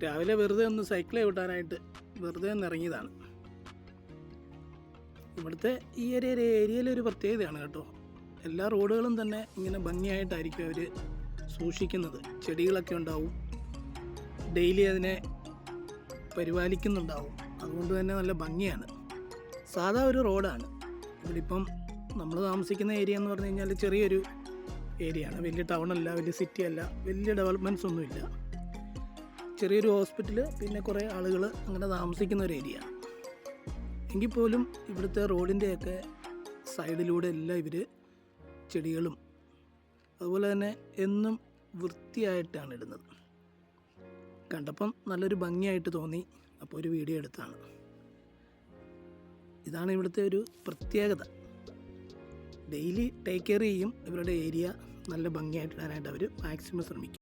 രാവിലെ വെറുതെ ഒന്ന് സൈക്കിൾ ചവിട്ടാനായിട്ട് വെറുതെ ഒന്ന് ഇറങ്ങിയതാണ്. ഇവിടുത്തെ ഈ ഒരു ഏരിയയിലൊരു പ്രത്യേകതയാണ് കേട്ടോ. എല്ലാ റോഡുകളും തന്നെ ഇങ്ങനെ ഭംഗിയായിട്ടായിരിക്കും അവർ സൂക്ഷിക്കുന്നത്. ചെടികളൊക്കെ ഉണ്ടാവും, ഡെയിലി അതിനെ പരിപാലിക്കുന്നുണ്ടാവും. അതുകൊണ്ട് തന്നെ നല്ല ഭംഗിയാണ്. സാധാ ഒരു റോഡാണ്. ഇവിടിപ്പം നമ്മൾ താമസിക്കുന്ന ഏരിയ എന്ന് പറഞ്ഞു കഴിഞ്ഞാൽ ചെറിയൊരു ഏരിയയാണ്. വലിയ ടൗണല്ല, വലിയ സിറ്റി അല്ല, വലിയ ഡെവലപ്മെൻറ്റ്സ് ഒന്നുമില്ല. ചെറിയൊരു ഹോസ്പിറ്റൽ, പിന്നെ കുറേ ആളുകൾ അങ്ങനെ താമസിക്കുന്ന ഒരു ഏരിയ. എങ്കിൽ പോലും ഇവിടുത്തെ റോഡിൻ്റെയൊക്കെ സൈഡിലൂടെ എല്ലാം ഇവർ ചെടികളും അതുപോലെ തന്നെ എന്നും വൃത്തിയായിട്ടാണ് ഇടുന്നത്. കണ്ടപ്പം നല്ലൊരു ഭംഗിയായിട്ട് തോന്നി. അപ്പോൾ ഒരു വീഡിയോ എടുത്താണ്. ഇതാണ് ഇവിടുത്തെ ഒരു പ്രത്യേകത. ഡെയിലി ടേക്ക് കെയർ ചെയ്യും. ഇവരുടെ ഏരിയ നല്ല ഭംഗിയായിട്ട് ഇടാനായിട്ട് അവർ മാക്സിമം ശ്രമിക്കും.